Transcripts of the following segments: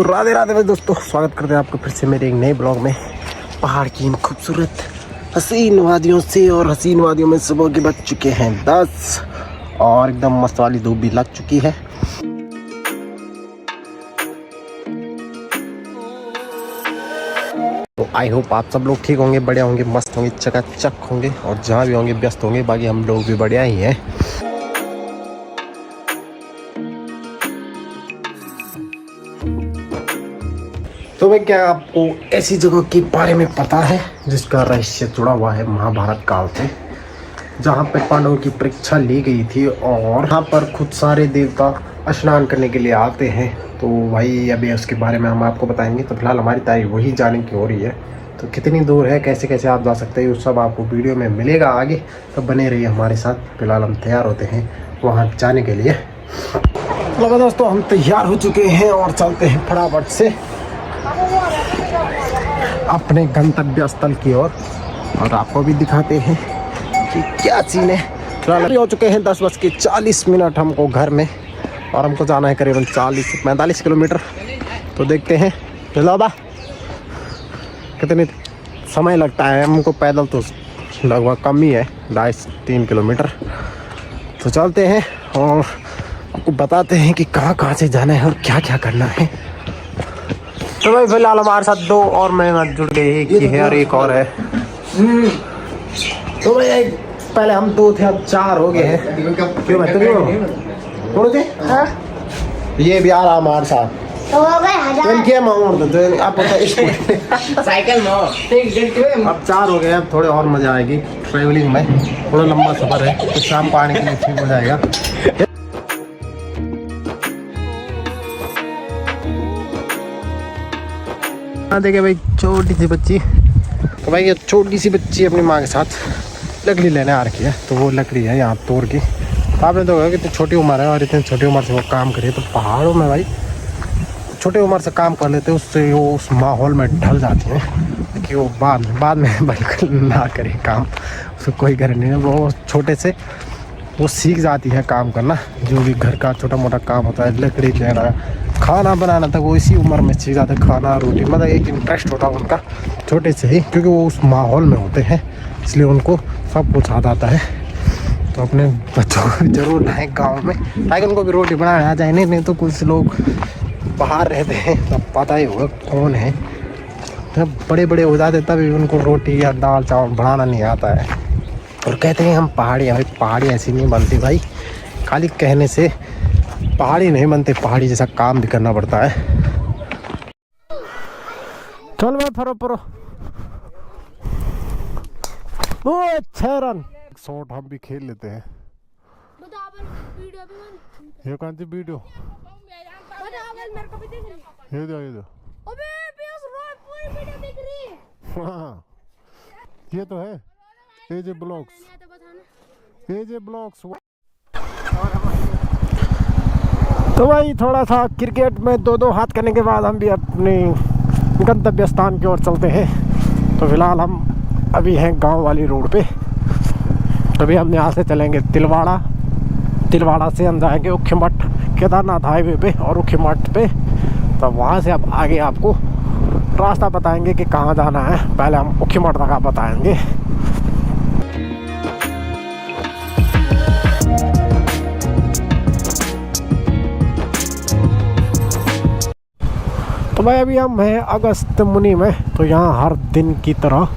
राधे राधे भाई दोस्तों, स्वागत करते हैं आपको फिर से मेरे एक नए ब्लॉग में। पहाड़ की इन खूबसूरत हसीन वादियों से, और हसीन वादियों में सुबह के बज चुके हैं 10 और एकदम मस्त वाली धूप भी लग चुकी है। तो आई होप आप सब लोग ठीक होंगे, बढ़िया होंगे, मस्त होंगे, चकाचक होंगे, और जहाँ भी होंगे व्यस्त होंगे। बाकी हम लोग भी बढ़िया ही हैं। तो भाई, क्या आपको ऐसी जगह के बारे में पता है जिसका रहस्य जुड़ा हुआ है महाभारत काल से, जहाँ पे पांडवों की परीक्षा ली गई थी और यहाँ पर खुद सारे देवता स्नान करने के लिए आते हैं। तो भाई अभी उसके बारे में हम आपको बताएंगे। तो फिलहाल हमारी तैयारी वही जाने की हो रही है। तो कितनी दूर है, कैसे कैसे आप जा सकते हैं, वो सब आपको वीडियो में मिलेगा आगे। तो बने रहिए हमारे साथ। फिलहाल हम तैयार होते हैं वहाँ जाने के लिए। तो दोस्तों, हम तैयार हो चुके हैं और चलते हैं फटाफट से अपने गंतव्य स्थल की ओर, और आपको भी दिखाते हैं कि क्या सीन है। फिलहाल हो चुके हैं 10:40 हमको घर में, और हमको जाना है करीबन 40 से 45 किलोमीटर। तो देखते हैं फिलहाल कितने समय लगता है हमको। पैदल तो लगभग कम ही है, 2.5-3 किलोमीटर। तो चलते हैं और आपको बताते हैं कि कहाँ कहाँ से जाना है और क्या क्या करना है। तो भाई फिलहाल हमारे साथ 2 और मेहमान जुड़ गए, एक ही है और एक और है। तो भाई पहले हम 2 थे, अब 4 हो गए हैं। क्यों भाई, तुम थे? ये भी आ रहा हमारे साथ। तो हो गए क्या माउंट तो आप साइकिल में। अब 4 हो गए, अब थोड़े और मजा आएगी ट्रेवलिंग में। थोड़ा लंबा सफर है तो शाम को आने के लिए ठीक हो जाएगा। देखे भाई छोटी सी बच्ची। तो भाई ये छोटी सी बच्ची अपनी माँ के साथ लकड़ी लेने आ रखी है। तो वो लकड़ी है यहाँ तोड़ की। तो आपने तो कितनी छोटी उम्र है और इतनी छोटी उम्र से वो काम करे। तो पहाड़ों में भाई छोटी उम्र से काम कर लेते हैं, उससे वो उस माहौल में ढल जाती हैं कि वो बाद में बिल्कुल ना करे काम। उसको कोई करे नहीं है, वो छोटे से वो सीख जाती है काम करना। जो भी घर का छोटा मोटा काम होता है, लकड़ी लेना, खाना बनाना तक वो इसी उम्र में सीख जाते हैं। खाना रोटी मतलब एक इंटरेस्ट होता है उनका छोटे से ही, क्योंकि वो उस माहौल में होते हैं, इसलिए उनको सब कुछ आ जाता है। तो अपने बच्चों को जरूर लाएं गाँव में, ताकि उनको भी रोटी बनाने आ जाए। नहीं तो कुछ लोग बाहर रहते हैं, तो पता ही होगा कौन है। तो बड़े बड़े हो जाते तभी उनको रोटी या दाल चावल बनाना नहीं आता है। और कहते हैं हम पहाड़ी हैं। भाई पहाड़ी ऐसी नहीं बनती भाई, खाली कहने से पहाड़ी नहीं बनते, पहाड़ी जैसा काम भी करना पड़ता है। चल भाई फरो ओ 6 रन शॉट हम भी खेल लेते हैं। ये कौन सी वीडियो? ये दो हाँ, ये तो है एजे ब्लॉग्स। तो भाई थोड़ा सा क्रिकेट में 2-2 हाथ करने के बाद हम भी अपने गंतव्य स्थान की ओर चलते हैं। तो फिलहाल हम अभी हैं गांव वाली रोड पे। अभी हम यहाँ से चलेंगे तिलवाड़ा से हम जाएंगे ऊखीमठ केदारनाथ हाईवे पे, और ऊखीमठ पे तो वहाँ से अब आगे आपको रास्ता बताएंगे कि कहाँ जाना है। पहले हम ऊखीमठ तक बताएंगे। तो भाई अभी हम हैं अगस्त मुनि में। तो यहाँ हर दिन की तरह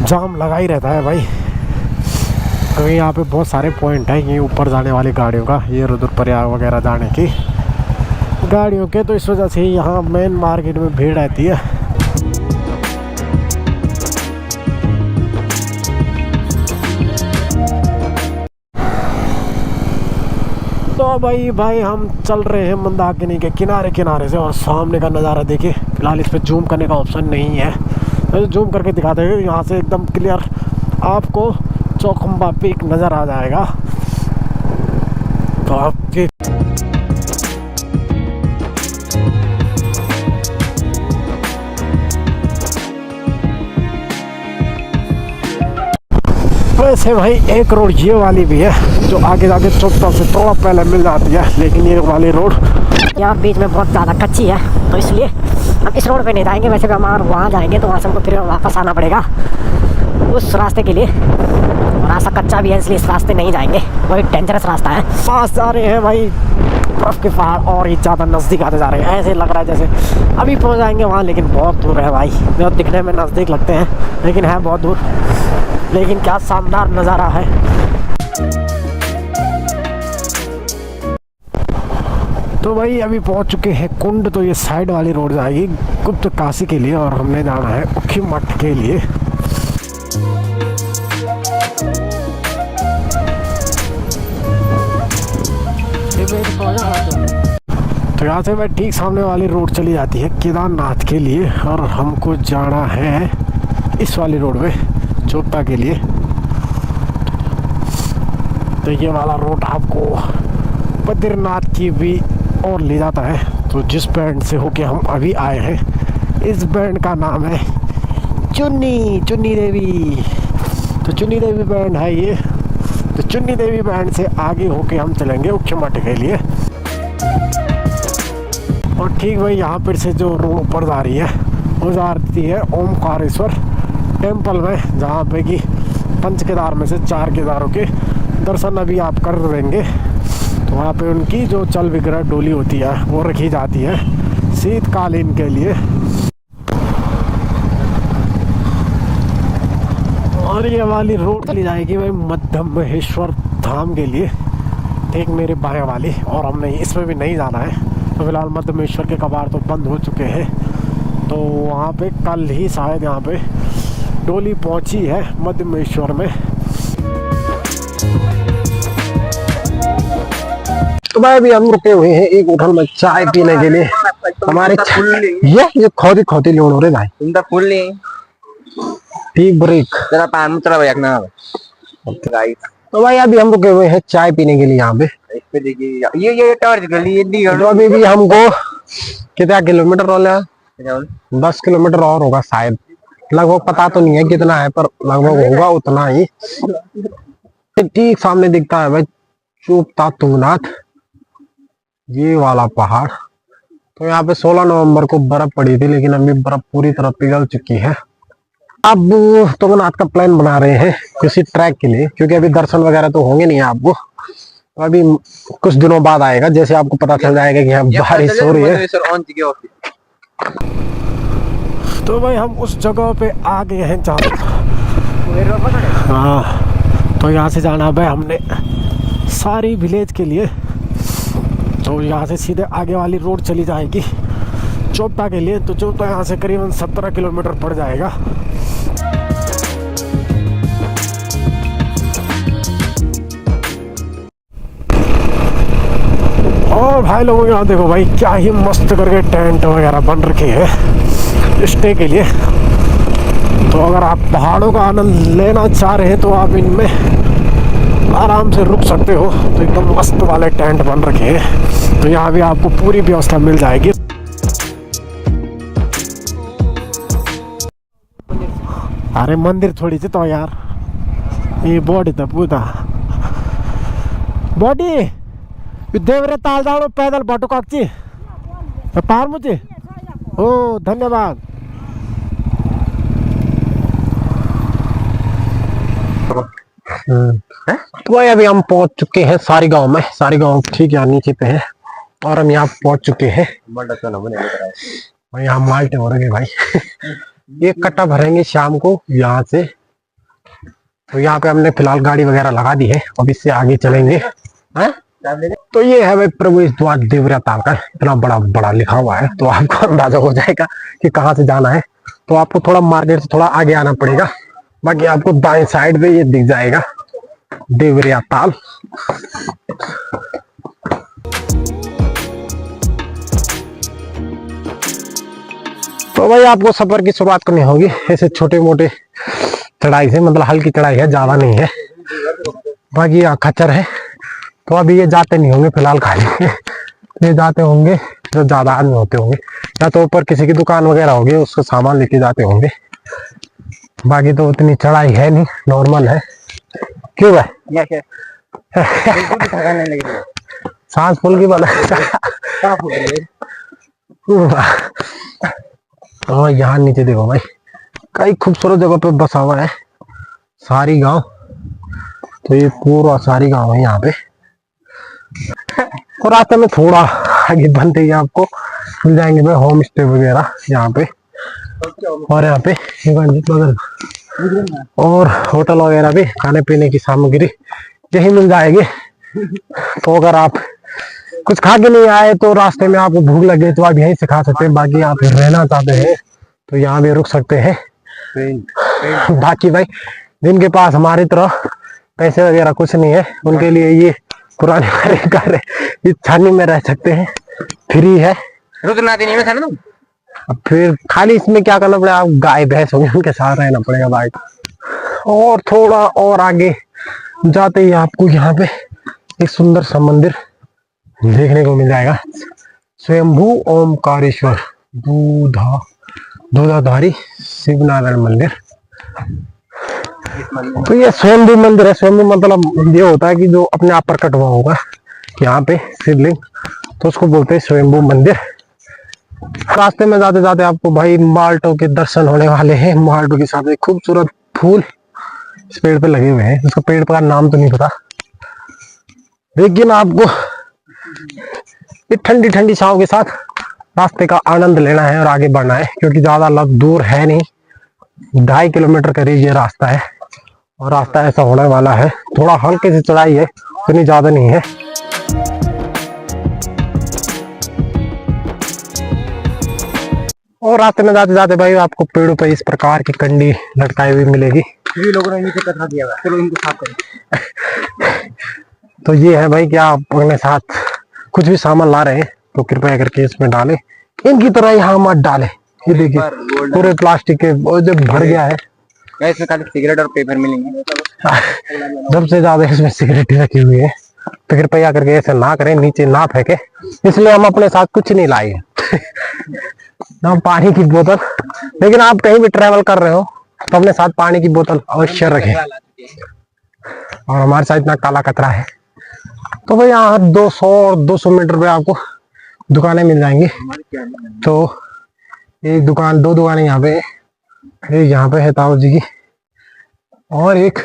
जाम लगा ही रहता है भाई, क्योंकि यहाँ पे बहुत सारे पॉइंट हैं ये ऊपर जाने वाली गाड़ियों का, ये रुद्रप्रयाग वगैरह जाने की गाड़ियों के। तो इस वजह से यहाँ मेन मार्केट में भीड़ रहती है। तो भाई हम चल रहे हैं मंदाकिनी के किनारे से, और सामने का नज़ारा देखिए। फिलहाल इस पर जूम करने का ऑप्शन नहीं है, तो जूम करके दिखाते हैं। यहाँ से एकदम क्लियर आपको चौखंबा पीक नज़र आ जाएगा। तो आपके वैसे भाई एक रोड ये वाली भी है जो आगे जाके चौथा से थोड़ा पहले मिल जाती है, लेकिन ये वाली रोड यहाँ बीच में बहुत ज़्यादा कच्ची है, तो इसलिए हम इस रोड पे नहीं जाएंगे। वैसे भी हम वहाँ जाएंगे तो वहाँ से हमको फिर वापस आना पड़ेगा उस रास्ते के लिए। रास्ता कच्चा भी है इसलिए इस रास्ते नहीं जाएंगे, वही डेंजरस रास्ता है। पास जा रहे हैं भाई बर्फ के पहाड़ और ही ज़्यादा नज़दीक आते जा रहे हैं। ऐसे लग रहा है जैसे अभी पहुँच जाएंगे वहाँ, लेकिन बहुत दूर है भाई। जो दिखने में नज़दीक लगते हैं लेकिन है बहुत दूर। लेकिन क्या शानदार नज़ारा है। तो भाई अभी पहुंच चुके हैं कुंड। तो ये साइड वाली रोड जाएगी गुप्त काशी के लिए और हमने जाना है उखी मठ के लिए। तो यहाँ से भाई ठीक सामने वाली रोड चली जाती है केदारनाथ के लिए और हमको जाना है इस वाली रोड में चोपता के लिए। तो ये वाला रोड आपको बद्रीनाथ की भी और ले जाता है। तो जिस बैंड से होके हम अभी आए हैं, इस बैंड का नाम है चुन्नी देवी। तो चुन्नी देवी बैंड है ये। तो चुन्नी देवी बैंड से आगे होके हम चलेंगे उखी मठ के लिए। और ठीक भाई यहाँ पर से जो रोड ऊपर जा रही है वो जाती है ओमकारेश्वर टेम्पल में, जहाँ पे कि 5 केदार में से 4 केदारों के दर्शन अभी आप कर देंगे। तो वहाँ पे उनकी जो चल विग्रह डोली होती है वो रखी जाती है शीतकालीन के लिए। और ये वाली रोड चली जाएगी भाई मध्य महेश्वर धाम के लिए, ठीक मेरे बाएं वाली। और हमने इसमें भी नहीं जाना है। तो फिलहाल मध्य महेश्वर के कबाड़ तो बंद हो चुके हैं। तो वहाँ पे कल ही शायद यहाँ पे डोली पहुँची है मध्य महेश्वर में। तो भाई अभी हम रुके हुए हैं एक होटल में चाय पीने के लिए। हमारे ये खोदी खोदी लोन हो रहे भाई तुमदा फुल नहीं ठीक ब्रेक तेरा पान तेरा भैया ना गाइस। तो भाई अभी हम रुके हुए हैं चाय पीने के लिए यहाँ पे। इस पे देखिए ये टॉर्च गली ये तो अभी भी हमको कितना किलोमीटर और 10 किलोमीटर और होगा शायद, लगभग पता तो नहीं है कितना है पर लगभग होगा उतना ही। ठीक सामने दिखता है भाई चोपता तुंगनाथ, ये वाला पहाड़। तो यहाँ पे 16 नवंबर को बर्फ पड़ी थी, लेकिन अभी बर्फ पूरी तरह पिघल चुकी है। अब तुंगनाथ का प्लान बना रहे हैं किसी ट्रैक के लिए, क्योंकि अभी दर्शन वगैरह तो होंगे नहीं आपको। तो अभी कुछ दिनों बाद आएगा, जैसे आपको पता चल जाएगा कि यहाँ बारिश हो रही है। तो भाई हम उस जगह पे आ गए हैं जहाँ, हाँ तो यहाँ से जाना है भाई हमने सारी विलेज के लिए। तो यहाँ से सीधे आगे वाली रोड चली जाएगी चोपता के लिए। तो चोपता यहाँ से करीबन 17 किलोमीटर पड़ जाएगा। और भाई लोगों यहाँ देखो भाई क्या ही मस्त करके टेंट वगैरह बन रखे हैं स्टे के लिए। तो अगर आप पहाड़ों का आनंद लेना चाह रहे हैं तो आप इनमें आराम से रुक सकते हो। तो एकदम मस्त वाले टेंट बन रखे हैं। तो यहाँ भी आपको पूरी व्यवस्था मिल जाएगी। अरे मंदिर थोड़ी सी तो यार ये बॉडी था पूरा बॉडी देवरे ताल जाओ पैदल बाटो काकची पार मुझे ओ धन्यवाद। तो भाई अभी हम पहुंच चुके हैं सारी गांव में। सारी गांव ठीक यहाँ नीचे पे है और हम यहाँ पहुंच चुके हैं। और यहाँ माल्टे हो रहे हैं भाई। एक कट्टा भरेंगे शाम को यहाँ से। तो यहाँ पे हमने फिलहाल गाड़ी वगैरह लगा दी है, अब इससे आगे चलेंगे। तो ये है भाई प्रवेश द्वार देवरिया ताल का, इतना बड़ा बड़ा लिखा हुआ है तो आपको अंदाजा हो जाएगा कि कहाँ से जाना है। तो आपको थोड़ा मार्केट से थोड़ा आगे आना पड़ेगा, बाकी आपको दाएं साइड पे ये दिख जाएगा देवरिया ताल। तो भाई आपको सफर की शुरुआत करनी होगी ऐसे छोटे मोटे चढ़ाई से, मतलब हल्की चढ़ाई है, ज्यादा नहीं है। बाकी यहाँ खच्चर है तो अभी ये जाते नहीं होंगे फिलहाल खाली ये जाते होंगे जो ज्यादा आदमी होते होंगे, या तो ऊपर किसी की दुकान वगैरह होगी उसका सामान लेके जाते होंगे। बाकी तो उतनी चढ़ाई है नहीं, नॉर्मल है। क्यों भाई? यस यस बिल्कुल भी थकान नहीं लगी। सांस फूल की बात कहाँ फूट रही है? और यहाँ नीचे देखो भाई, कई खूबसूरत जगह पे बसा हुआ है सारी गांव। तो ये पूरा सारी गांव है यहाँ पे। और रास्ते में थोड़ा आगे बनते ही आपको मिल जाएंगे भाई होम स्टे वगैरह यहाँ पे। और यहाँ पे बगल और होटल वगैरह भी, खाने पीने की सामग्री यही मिल जाएगी। तो अगर आप कुछ खा के नहीं आए तो रास्ते में आपको भूख लगे तो आप यहीं से खा सकते हैं। बाकी आप रहना चाहते हैं तो यहाँ भी रुक सकते हैं। बाकी भाई जिनके पास हमारी तरह पैसे वगैरह कुछ नहीं है, उनके लिए ये पुराने वाले घर है, इस छानी में रह सकते हैं, फ्री है। रुकना नहीं है तुम। अब फिर खाली इसमें क्या करना पड़ेगा, आप गाय भैंस होंगे उनके साथ रहना पड़ेगा भाई। और थोड़ा और आगे जाते ही आपको यहाँ पे एक सुंदर सा मंदिर देखने को मिल जाएगा। स्वयंभू ओमकारेश्वर दूधाधारी शिवनारायण मंदिर। तो ये स्वयंभू मंदिर है। स्वयंभू मतलब ये होता है कि जो अपने आप प्रकट हुआ होगा यहाँ पे शिवलिंग, तो उसको बोलते हैं स्वयंभू मंदिर। रास्ते में जाते जाते आपको भाई माल्टो के दर्शन होने वाले हैं। माल्टो के साथ एक खूबसूरत फूल इस पेड़ पे लगे हुए हैं, उसका पेड़ का नाम तो नहीं पता, लेकिन आपको ये ठंडी ठंडी छांव के साथ रास्ते का आनंद लेना है और आगे बढ़ना है, क्योंकि ज्यादा दूर है नहीं, 2.5 किलोमीटर करीब ये रास्ता है। और रास्ता ऐसा होने वाला है, थोड़ा हल्के से चढ़ाई है, इतनी ज्यादा नहीं है। और रास्ते में जाते जाते भाई आपको पेड़ों पे इस प्रकार की कंडी लटकाई हुई मिलेगी। ये लोगों ने नीचे कचरा दिया हुआ है, चलो इनको साफ करें। तो ये है भाई कि आप अपने साथ कुछ भी सामान ला रहे हैं तो कृपया करके इसमें डालें, इनकी तरह यहाँ मत डालें। ये देखिए पूरे प्लास्टिक के जो भर गया है। इसमें खाली सिगरेट और पेपर मिलेंगे। सबसे ज्यादा इसमें सिगरेट रखी हुई है, तो कृपया करके ऐसे ना करें, नीचे ना फेंके। इसलिए हम अपने साथ कुछ नहीं लाए ना पानी की बोतल, लेकिन आप कहीं भी ट्रेवल कर रहे हो तो अपने साथ पानी की बोतल अवश्य रखें। और हमारे साथ इतना काला कचरा है। तो भाई यहाँ 200 और 200 मीटर पे आपको दुकानें मिल जाएंगी। तो एक दुकान, 2 दुकानें यहाँ पे, एक यहाँ पे है ताऊ जी की, और एक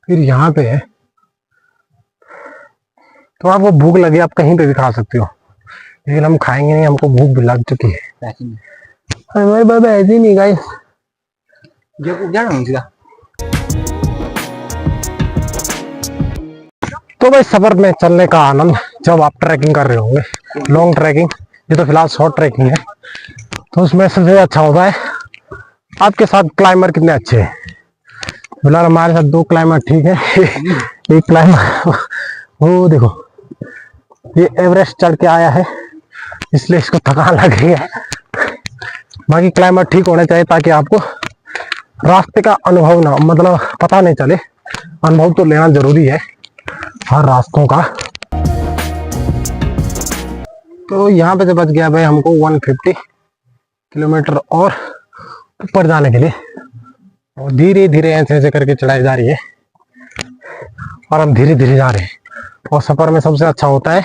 फिर यहाँ पे है। तो आपको भूख लगे आप कहीं पे भी खा सकते हो, लेकिन हम खाएंगे नहीं, हमको भूख भी लग चुकी है। हमारे बाबा ऐसे ही नहीं गाइस, तो भाई सफर में चलने का आनंद जब आप ट्रैकिंग कर रहे होंगे, लॉन्ग ट्रैकिंग, ये तो फिलहाल शॉर्ट ट्रैकिंग है, तो उसमें सबसे अच्छा होता है आपके साथ क्लाइंबर कितने अच्छे हैं। फिलहाल हमारे साथ 2 क्लाइंबर ठीक है। एक क्लाइंबर वो देखो, ये एवरेस्ट चढ़ के आया है इसलिए इसको थकान लग रही है। बाकी क्लाइंबर ठीक होने चाहिए ताकि आपको रास्ते का अनुभव ना, मतलब पता नहीं चले। अनुभव तो लेना जरूरी है हर रास्तों का। तो यहाँ पे से बच गया भाई हमको 150 किलोमीटर और ऊपर जाने के लिए, और धीरे धीरे ऐसे ऐसे करके चढ़ाई जा रही है और हम धीरे धीरे जा रहे हैं। और सफर में सबसे अच्छा होता है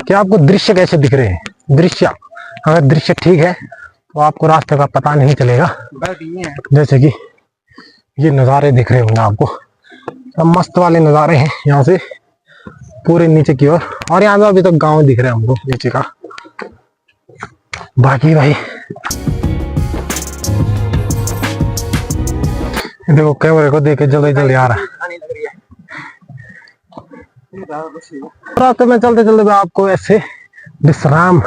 कि आपको दृश्य कैसे दिख रहे हैं। दृश्य अगर दृश्य ठीक है तो आपको रास्ते का पता नहीं चलेगा। जैसे कि ये नज़ारे दिख रहे होंगे आपको, मस्त वाले नज़ारे हैं यहाँ से पूरे नीचे की ओर। और यहाँ पे अभी तक गांव दिख रहे हैं हमको नीचे का। बाकी भाई देखो कैमरे को देख के जल्दी जल्दी आ रहा है। रास्ते में चलते चलते आपको ऐसे विश्राम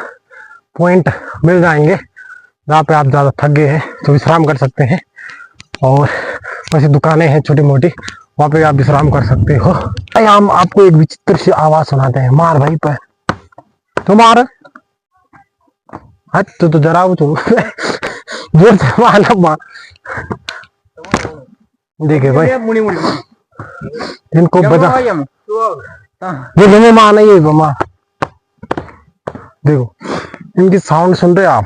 पॉइंट मिल जाएंगे जहाँ पे आप ज्यादा थक गए हैं तो विश्राम कर सकते हैं। और वैसे दुकानें हैं छोटी मोटी, वहाँ पे आप विश्राम कर सकते हो। हम आपको एक विचित्र सी आवाज सुनाते हैं। मार भाई पर तो मार, हट तो जरा तू जोर से मार मार। देखिए भाई इनको बजा मार नहीं है माँ, देखो इनकी साउंड सुन रहे आप,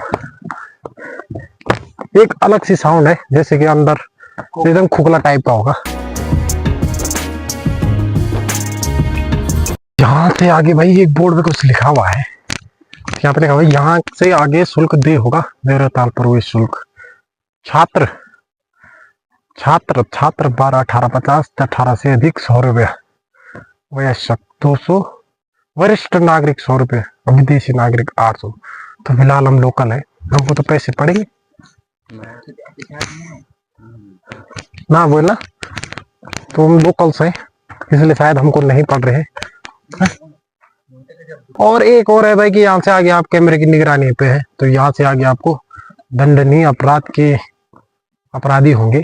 एक अलग सी साउंड है जैसे कि अंदर एकदम खोखला टाइप का होगा। यहाँ से आगे भाई एक बोर्ड पे कुछ लिखा हुआ है, यहाँ पे लिखा हुआ है यहाँ से आगे शुल्क दे होगा, देवरा ताल प्रवेश शुल्क। छात्र छात्र छात्र 12-18 18 से अधिक 100 रुपया, वयस्क 200, वरिष्ठ नागरिक 100 रुपये, विदेशी नागरिक 800। तो फिलहाल हम लोकल है, हमको तो पैसे पड़ेंगे ना, बोलना तो हम लोकल्स हैं इसलिए शायद हमको नहीं पड़ रहे हैं। और एक और है भाई कि यहाँ से आगे आप कैमरे की निगरानी पे है, तो यहाँ से आगे आपको दंडनीय अपराध के अपराधी होंगे।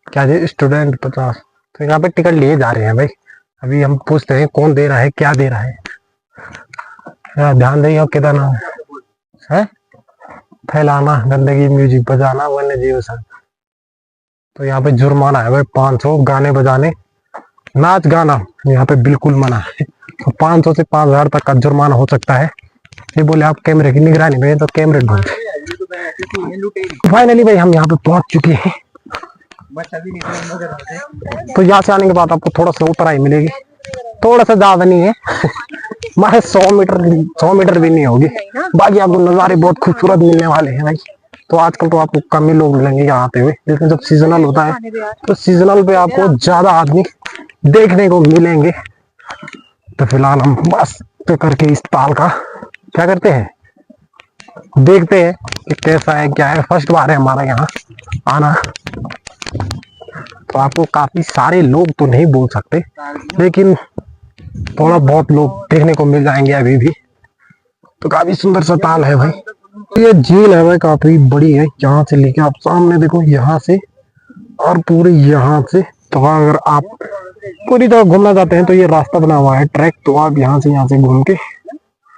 क्या है स्टूडेंट 50। तो यहाँ पे टिकट लिए जा रहे हैं भाई। अभी हम पूछते हैं कौन दे रहा है, क्या दे रहा है। ध्यान दें और केदारनाथ है फैलाना गंदगी, म्यूजिक बजाना, वन्य जीव संग। तो यहाँ पे जुर्माना है भाई 500, गाने बजाने नाच गाना यहाँ पे बिल्कुल मना है। तो 500 से 5000 तक का जुर्माना हो सकता है। ये बोले आप कैमरे की निगरानी में, तो कैमरे ढूंढते। फाइनली भाई हम यहाँ पे पहुंच चुके हैं। तो यहाँ से आने के बाद आपको थोड़ा सा ऊंचाई मिलेगी, थोड़ा सा ज्यादा नहीं है मारे 100 मीटर भी नहीं होगी। बाकी आपको नज़ारे बहुत खूबसूरत मिलने वाले हैं भाई। तो आजकल तो आपको कम ही लोग मिलेंगे यहाँ आते हुए, लेकिन जब सीजनल होता है तो सीजनल पे आपको ज्यादा आदमी देखने को मिलेंगे। तो फिलहाल हम बस पे करके इस ताल का क्या करते हैं, देखते हैं कि कैसा है क्या है। फर्स्ट बार है हमारा यहाँ आना, तो आपको काफी सारे लोग तो नहीं बोल सकते, लेकिन थोड़ा बहुत लोग देखने को मिल जाएंगे अभी भी। तो काफी सुंदर सा ताल है भाई। ये झील है भाई, काफी बड़ी है। यहाँ से लेके आप सामने देखो, यहाँ से और पूरे यहाँ से। तो अगर आप पूरी तरह घूमना चाहते हैं तो ये रास्ता बना हुआ है ट्रैक, तो आप यहाँ से घूम के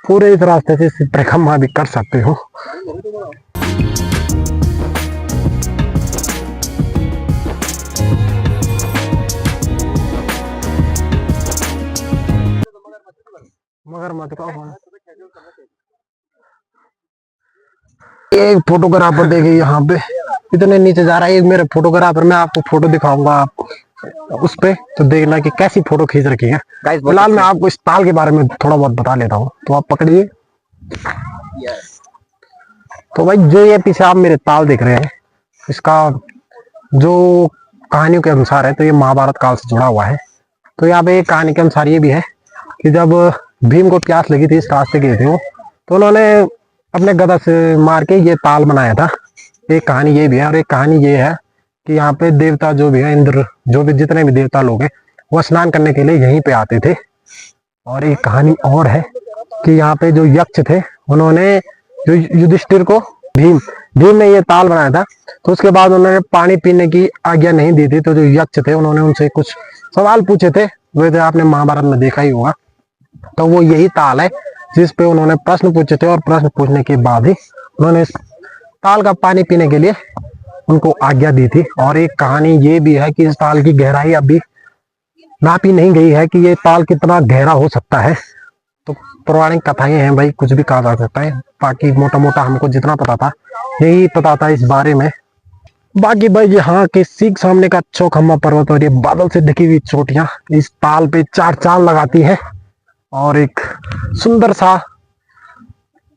पूरे इस रास्ते से परिक्रमा भी कर सकते हो। मगर मत एक फोटोग्राफर देखे यहाँ पे इतने नीचे जा रहा है। एक मेरे फोटोग्राफर, मैं आपको फोटो दिखाऊंगा आप उस पे, तो देखना कि कैसी फोटो खींच रखी है। फिलहाल मैं आपको इस ताल के बारे में थोड़ा बहुत बता लेता हूँ, तो आप पकड़िए। तो भाई जो ये पीछे आप मेरे ताल देख रहे हैं, इसका जो कहानियों के अनुसार है तो ये महाभारत काल से जुड़ा हुआ है। तो यहाँ पे एक कहानी के अनुसार ये भी है कि जब भीम को प्यास लगी थी, इस रास्ते गए थे वो, तो उन्होंने अपने गदा से मार के ये ताल बनाया था। एक कहानी ये भी है। और एक कहानी ये है कि यहाँ पे देवता जो भी है, इंद्र जो भी जितने भी देवता लोग हैं, वो स्नान करने के लिए यहीं पे आते थे। और एक कहानी और है कि यहाँ पे जो यक्ष थे, उन्होंने जो युधिष्ठिर को भीम ने ये ताल बनाया था, तो उसके बाद उन्होंने पानी पीने की आज्ञा नहीं दी थी। तो जो यक्ष थे उन्होंने उनसे कुछ सवाल पूछे थे, वैसे आपने महाभारत में देखा ही होगा। तो वो यही ताल है जिस पे उन्होंने प्रश्न पूछे थे, और प्रश्न पूछने के बाद ही उन्होंने इस ताल का पानी पीने के लिए उनको आज्ञा दी थी। और एक कहानी ये भी है कि इस ताल की गहराई अभी नापी नहीं गई है कि ये ताल कितना गहरा हो सकता है। तो पौराणिक कथाएं हैं भाई, कुछ भी कहा जा सकता है। बाकी मोटा मोटा हमको जितना पता था यही पता था इस बारे में। बाकी भाई यहाँ के सीख सामने का चौखम्मा पर्वत और ये बादल से ढकी हुई चोटियां इस ताल पे चार चांद लगाती है और एक सुंदर सा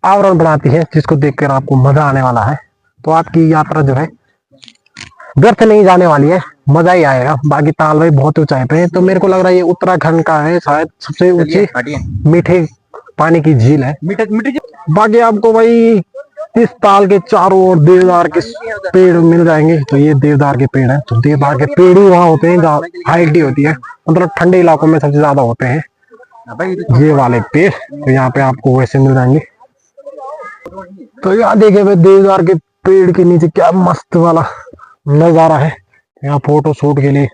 आवरण बनाती है, जिसको देखकर आपको मजा आने वाला है। तो आपकी यात्रा जो है व्यर्थ नहीं जाने वाली है, मजा ही आएगा। बाकी ताल भाई बहुत ऊंचाई पे है, तो मेरे को लग रहा है ये उत्तराखंड का है शायद सबसे ऊंची मीठे पानी की झील है। बाकी आपको भाई इस ताल के चारों ओर देवदार के पेड़ मिल जाएंगे। तो ये देवदार के पेड़ है, तो देवदार के पेड़ ही वहां होते हैं जहाँ हाइट होती है, मतलब ठंडे इलाकों में सबसे ज्यादा होते हैं ये वाले पेड़। तो यहाँ पे आपको वैसे मिल जाएंगे। तो यहाँ देखे भाई देवदार के पेड़ के नीचे क्या मस्त वाला नजारा है। यहाँ फोटो शूट के लिए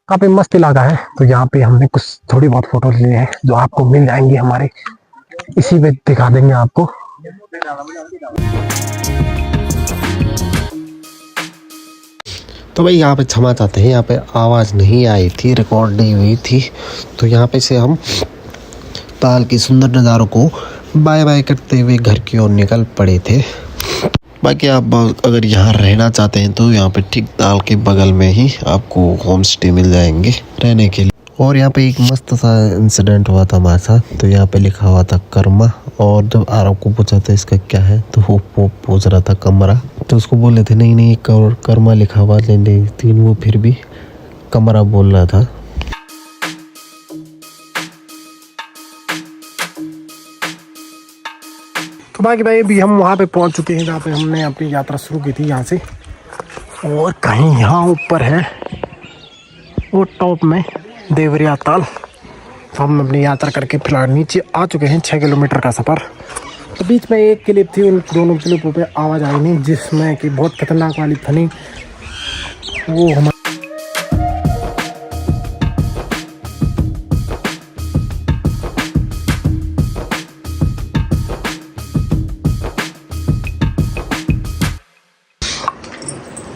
काफी मस्त इलाका है। तो यहाँ पे हमने कुछ थोड़ी बहुत फोटो लिए हैं जो आपको मिल जाएंगी हमारे, इसी पे दिखा देंगे आपको। तो भाई यहाँ पे क्षमा चाहते हैं, यहाँ पे आवाज़ नहीं आई थी, रिकॉर्ड नहीं हुई थी। तो यहाँ पे से हम ताल के सुंदर नज़ारों को बाय बाय करते हुए घर की ओर निकल पड़े थे। बाकी आप अगर यहाँ रहना चाहते हैं तो यहाँ पे ठीक ताल के बगल में ही आपको होम स्टे मिल जाएंगे रहने के लिए। और यहाँ पे एक मस्त सा इंसिडेंट हुआ था हमारे साथ। तो यहाँ पे लिखा हुआ था कर्मा, और जब आरव को पूछा था इसका क्या है तो वो पूछ रहा था कमरा। तो उसको बोले थे नहीं नहीं कर्मा लिखा हुआ, लेकिन वो फिर भी कमरा बोल रहा था। तो बाकी भाई अभी हम वहाँ पे पहुँच चुके हैं जहाँ पे हमने अपनी यात्रा शुरू की थी यहाँ से। और कहीं यहाँ ऊपर है वो टॉप में देवरिया ताल। तो हम अपनी यात्रा करके फिलहाल नीचे आ चुके हैं। 6 किलोमीटर का सफ़र। तो बीच में एक क्लिप थी, उन दोनों क्लिपों पे आवाज़ आई नहीं, जिसमें कि बहुत खतरनाक वाली थी वो हम।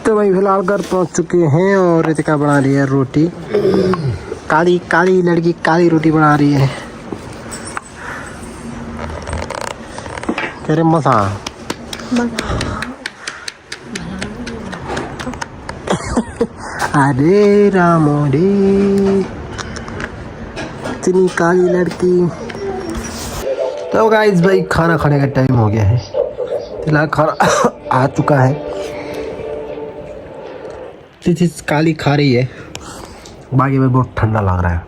तो भाई फिलहाल घर पहुंच चुके हैं और रितिका बना रही है रोटी। काली काली लड़की काली रोटी बना रही है। तेरे मसा अरे रामो रे इतनी काली लड़की। तो गाइस भाई खाना खाने का टाइम हो गया है। फिलहाल खाना आ चुका है। चीज़ काली खा रही है, बाकी में बहुत ठंडा लग रहा है।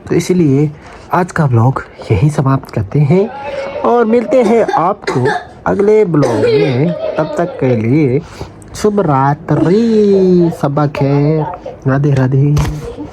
तो इसलिए आज का ब्लॉग यही समाप्त करते हैं और मिलते हैं आपको अगले ब्लॉग में। तब तक के लिए शुभ रात्रि, सबा खैर, राधे राधे।